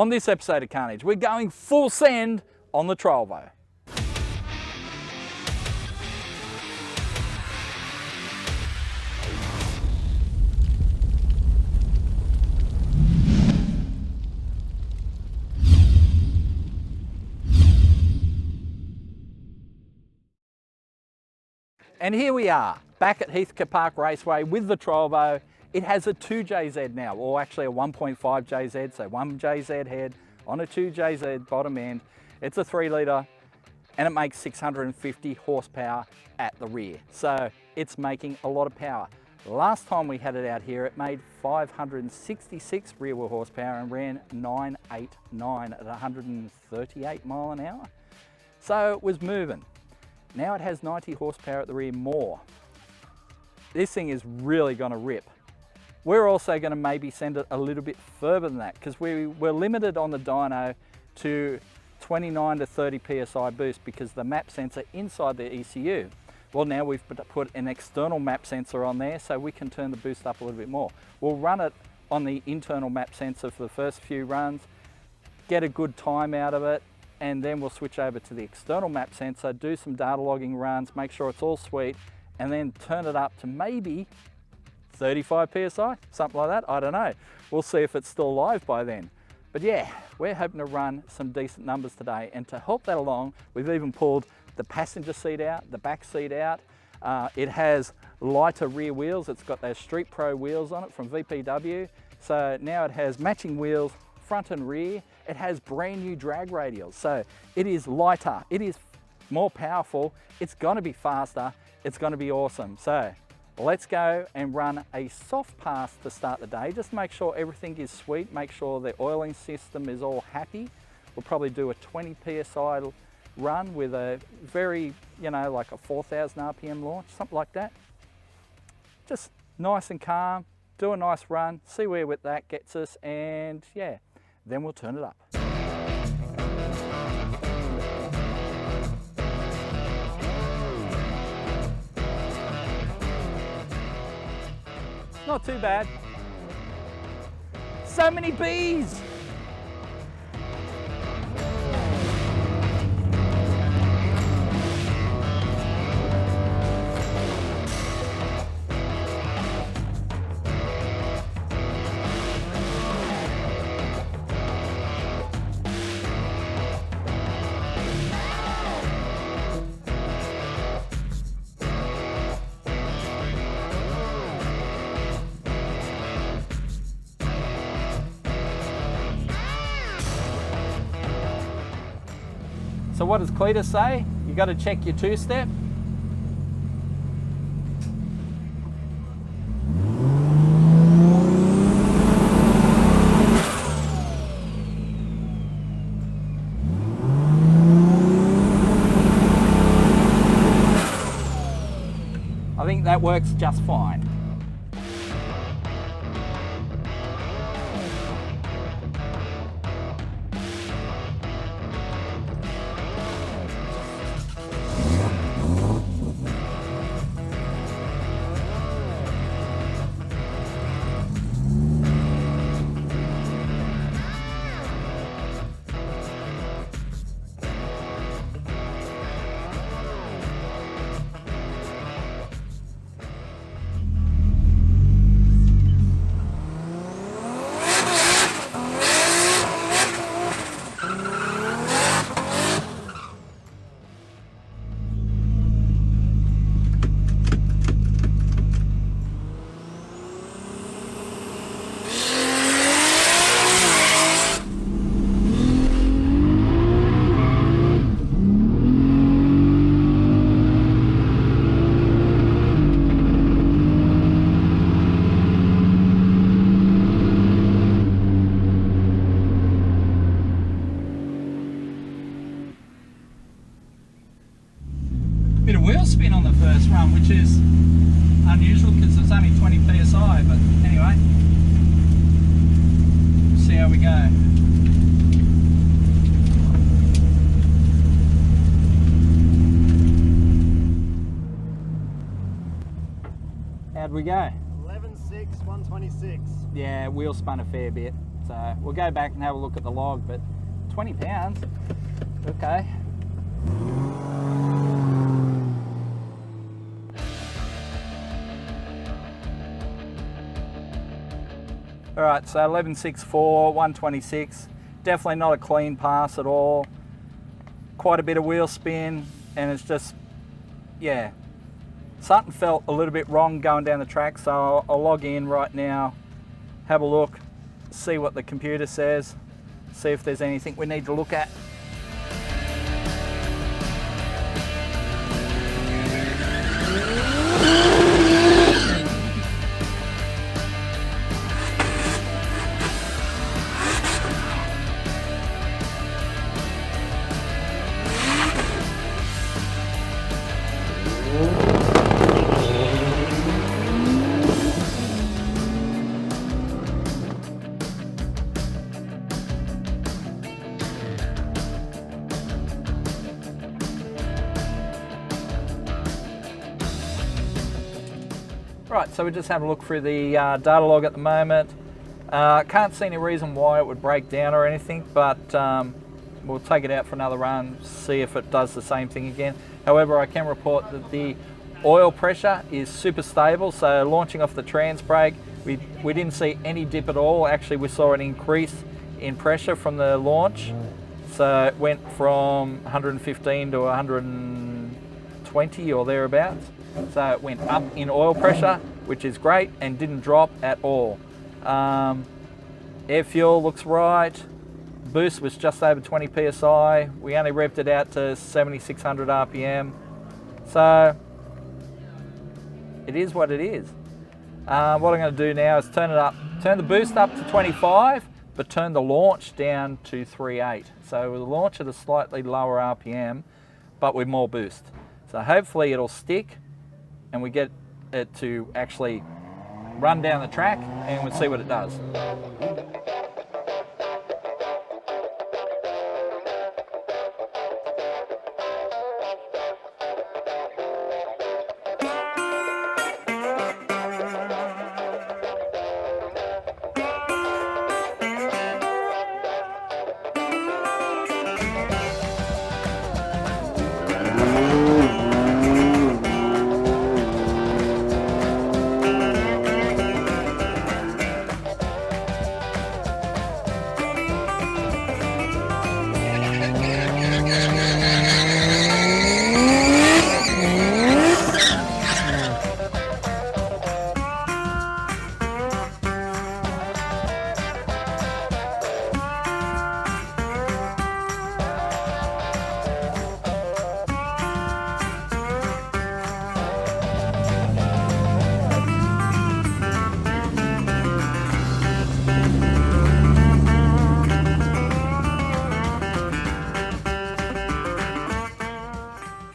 On this episode of Carnage, we're going full send on the Trolvo. And here we are, back at Heathcote Park Raceway with the Trolvo. It has a 2JZ now, or actually a 1.5 JZ, so 1 JZ head on a 2 JZ bottom end. It's a 3 litre and it makes 650 horsepower at the rear. So it's making a lot of power. Last time we had it out here, it made 566 rear wheel horsepower and ran 989 at 138 mile an hour. So it was moving. Now it has 90 horsepower at the rear more. This thing is really gonna rip. We're also gonna maybe send it a little bit further than that because we're limited on the dyno to 29 to 30 PSI boost because the map sensor inside the ECU. Well, now we've put an external map sensor on there so we can turn the boost up a little bit more. We'll run it on the internal map sensor for the first few runs, get a good time out of it, and then we'll switch over to the external map sensor, do some data logging runs, make sure it's all sweet, and then turn it up to maybe 35 PSI, something like that, I don't know. We'll see if it's still live by then. But yeah, we're hoping to run some decent numbers today, and to help that along, we've even pulled the passenger seat out, the back seat out. It has lighter rear wheels. It's got those Street Pro wheels on it from VPW. So now it has matching wheels, front and rear. It has brand new drag radials. So it is lighter, it is more powerful, it's gonna be faster, it's gonna be awesome. So let's go and run a soft pass to start the day. Just make sure everything is sweet, make sure the oiling system is all happy. We'll probably do a 20 PSI run with a very, like a 4,000 RPM launch, something like that. Just nice and calm, do a nice run, see where that gets us, and yeah, then we'll turn it up. Not too bad. So many bees! So what does Cletus say? You got to check your two-step. I think that works just fine. Bit of wheel spin on the first run, which is unusual because it's only 20 PSI, but anyway, see how we go. How'd we go? 11.6, 126. Yeah, wheel spun a fair bit. So we'll go back and have a look at the log, but 20 pounds, okay. All right, so 11.64, 126. Definitely not a clean pass at all. Quite a bit of wheel spin, and it's just, yeah. Something felt a little bit wrong going down the track, so I'll log in right now, have a look, see what the computer says, see if there's anything we need to look at. Right, so we just have a look through the data log at the moment. Can't see any reason why it would break down or anything, but we'll take it out for another run, see if it does the same thing again. However, I can report that the oil pressure is super stable, so launching off the trans brake, we didn't see any dip at all. Actually, we saw an increase in pressure from the launch. So it went from 115 to 120 or thereabouts. So it went up in oil pressure, which is great, and didn't drop at all. Air fuel looks right. Boost was just over 20 psi. We only revved it out to 7,600 RPM. So it is what it is. What I'm going to do now is turn the boost up to 25, but turn the launch down to 3.8. So we'll launch at a slightly lower RPM, but with more boost. So hopefully it'll stick, and we get it to actually run down the track, and we'll see what it does.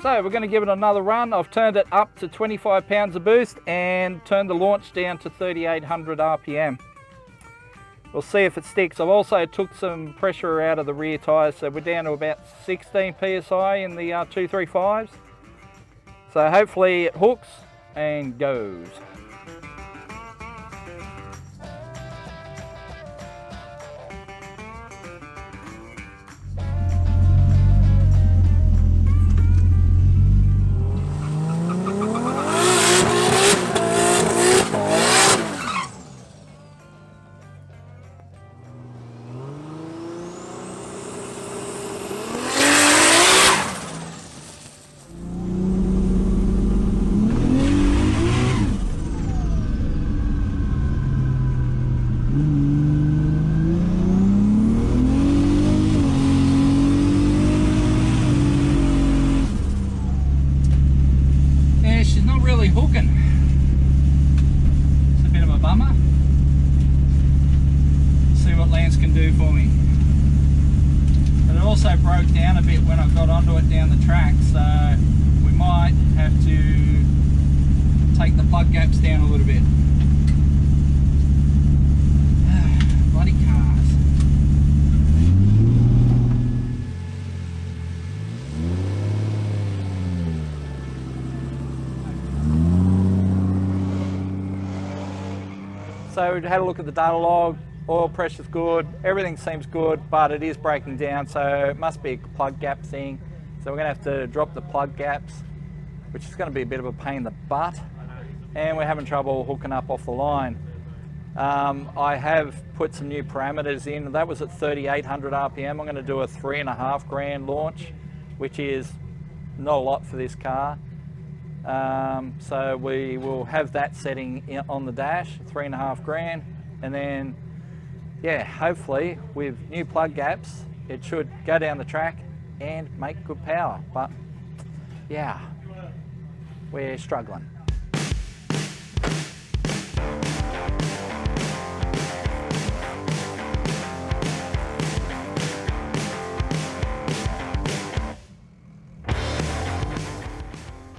So we're going to give it another run. I've turned it up to 25 pounds of boost and turned the launch down to 3,800 RPM. We'll see if it sticks. I've also took some pressure out of the rear tyres, so we're down to about 16 psi in the 235s. So hopefully it hooks and goes. Hooking. It's a bit of a bummer. See what Lance can do for me. But it also broke down a bit when I got onto it down the track, so we might have to take the plug gaps down a little bit. Bloody cars. So we had a look at the data log, oil pressure's good, everything seems good, but it is breaking down, so it must be a plug gap thing. So we're going to have to drop the plug gaps, which is going to be a bit of a pain in the butt, and we're having trouble hooking up off the line. I have put some new parameters in. That was at 3,800 RPM. I'm going to do a 3.5 grand launch, which is not a lot for this car. So we will have that setting on the dash, 3.5 grand, and then, yeah, hopefully with new plug gaps, it should go down the track and make good power. But yeah, we're struggling.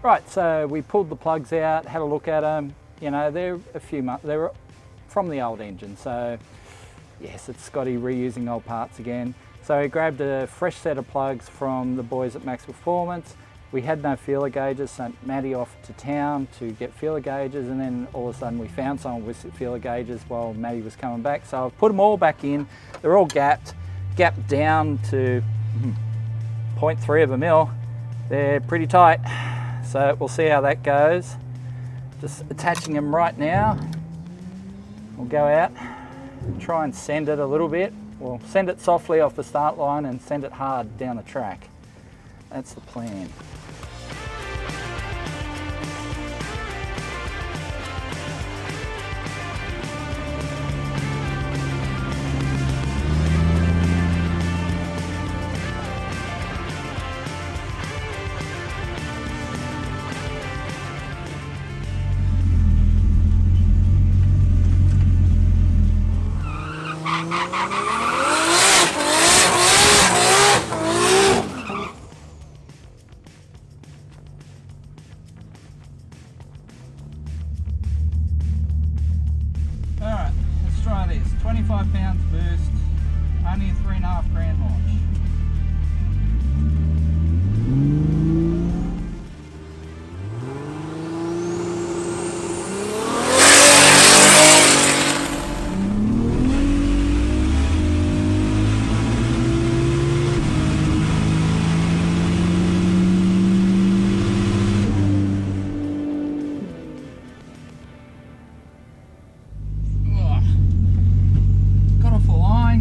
Right, so we pulled the plugs out, had a look at them. You know, they're a few months, they're from the old engine. So yes, it's Scotty reusing old parts again. So he grabbed a fresh set of plugs from the boys at Max Performance. We had no feeler gauges, sent Matty off to town to get feeler gauges, and then all of a sudden we found someone with feeler gauges while Matty was coming back. So I've put them all back in. They're all gapped down to 0.3 of a mil. They're pretty tight. So we'll see how that goes. Just attaching them right now. We'll go out and try and send it a little bit. We'll send it softly off the start line and send it hard down the track. That's the plan. Alright, let's try this. 25 pounds boost, only a 3.5 grand launch.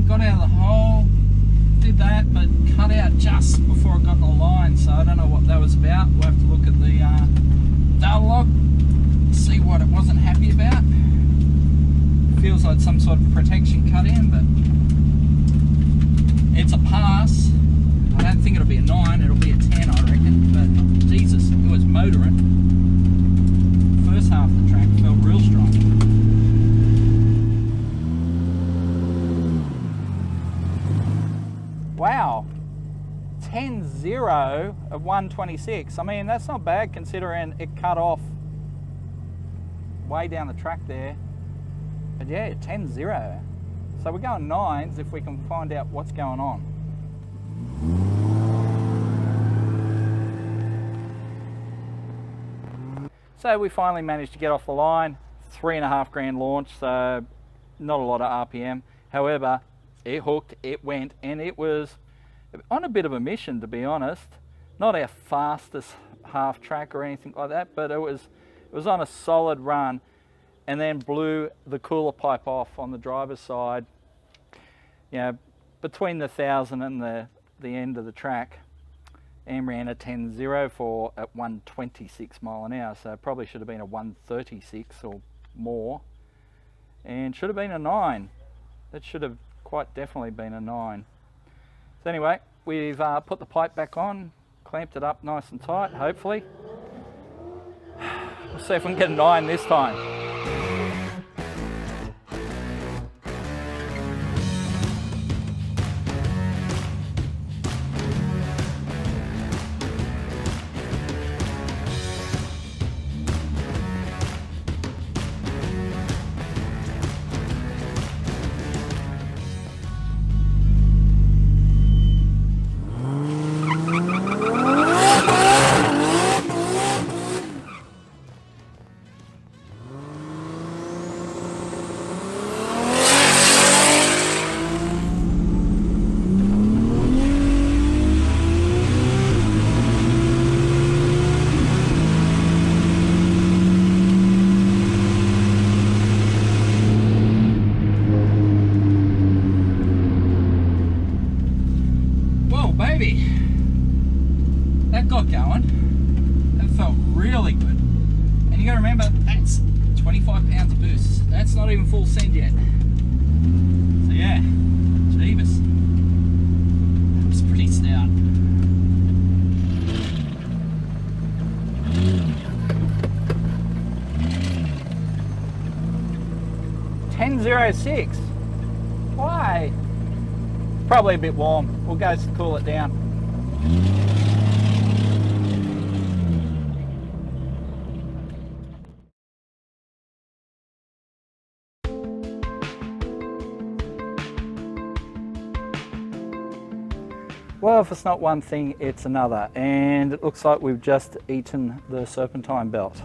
Got out of the hole, did that, but cut out just before I got the line, so I don't know what that was about. We'll have to look at the data log, see what it wasn't happy about. Feels like some sort of protection cut in, but it's a pass. I don't think it'll be a 9, it'll be a 10 I reckon, but Jesus, it was motoring. First half of the track felt real strong. Wow, 10.0 of 126. I mean, that's not bad considering it cut off way down the track there. But yeah, 10.0. So we're going 9s if we can find out what's going on. So we finally managed to get off the line. 3.5 grand launch, so not a lot of RPM. However, it hooked, it went, and it was on a bit of a mission, to be honest. Not our fastest half track or anything like that, but it was on a solid run, and then blew the cooler pipe off on the driver's side. You know, between the 1,000 and the end of the track, and ran a 10.0 for at 126 mile an hour, so it probably should have been a 136 or more, and should have been a 9. That should have quite definitely been a 9. So anyway, we've put the pipe back on, clamped it up nice and tight, hopefully. We'll see if we can get a 9 this time. gravy. That got going. That felt really good. And you gotta remember, that's 25 pounds of boost. That's not even full send yet. So yeah, Jeebus. That was pretty stout. $10.06. Why? Probably a bit warm. We'll go cool it down. Well, if it's not one thing, it's another. And it looks like we've just eaten the serpentine belt.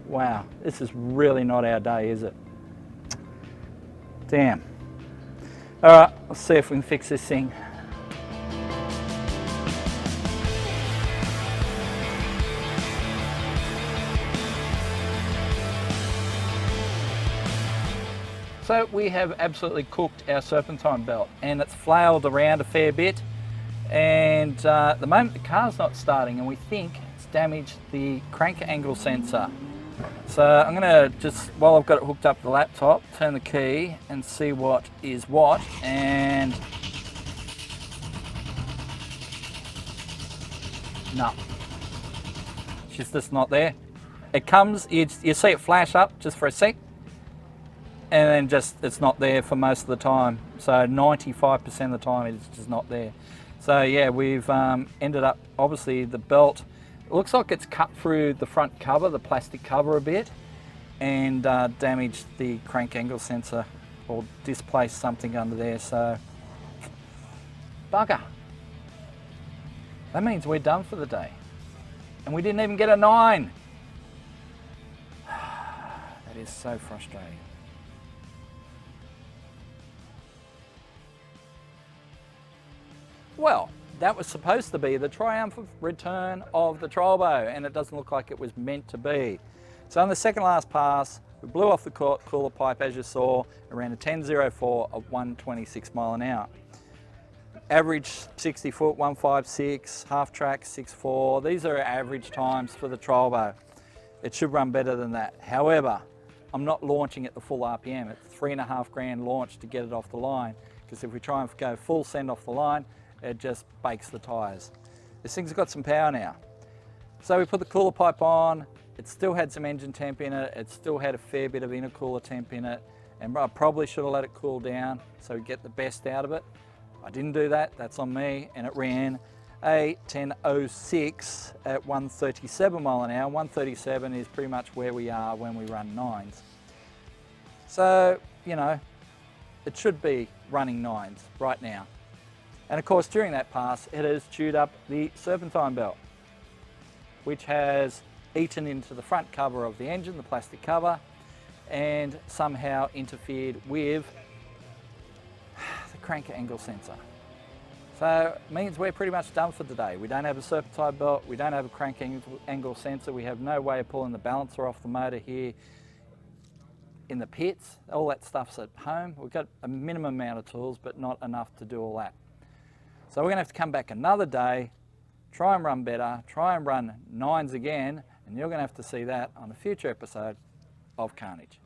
Wow, this is really not our day, is it? Damn. All right, let's see if we can fix this thing. So we have absolutely cooked our serpentine belt, and it's flailed around a fair bit, and at the moment the car's not starting, and we think it's damaged the crank angle sensor. So I'm going to just, while I've got it hooked up to the laptop, turn the key and see what is what, and no, she's just not there. It comes, you see it flash up just for a sec, and then just it's not there for most of the time. So 95% of the time it's just not there. So yeah, we've ended up, obviously the belt, it looks like it's cut through the front cover, the plastic cover a bit, and damaged the crank angle sensor or displaced something under there. So bugger. That means we're done for the day. And we didn't even get a 9. That is so frustrating. Well, that was supposed to be the triumphant return of the Trolvo, and it doesn't look like it was meant to be. So on the second last pass, we blew off the cooler pipe, as you saw, around a 10.04 at 126 mile an hour. Average 60 foot, 156, half track 6.4. These are average times for the Trolvo. It should run better than that. However, I'm not launching at the full RPM. It's $3.5 grand launch to get it off the line, because if we try and go full send off the line, it just bakes the tyres. This thing's got some power now. So we put the cooler pipe on, it still had some engine temp in it, it still had a fair bit of intercooler temp in it, and I probably should have let it cool down so we get the best out of it. I didn't do that, that's on me, and it ran a 10.06 at 137 mile an hour. 137 is pretty much where we are when we run 9s. So, you know, it should be running 9s right now. And of course, during that pass, it has chewed up the serpentine belt, which has eaten into the front cover of the engine, the plastic cover, and somehow interfered with the crank angle sensor. So it means we're pretty much done for today. We don't have a serpentine belt, we don't have a crank angle sensor, we have no way of pulling the balancer off the motor here in the pits. All that stuff's at home. We've got a minimum amount of tools, but not enough to do all that. So we're going to have to come back another day, try and run better, try and run 9s again, and you're going to have to see that on a future episode of Carnage.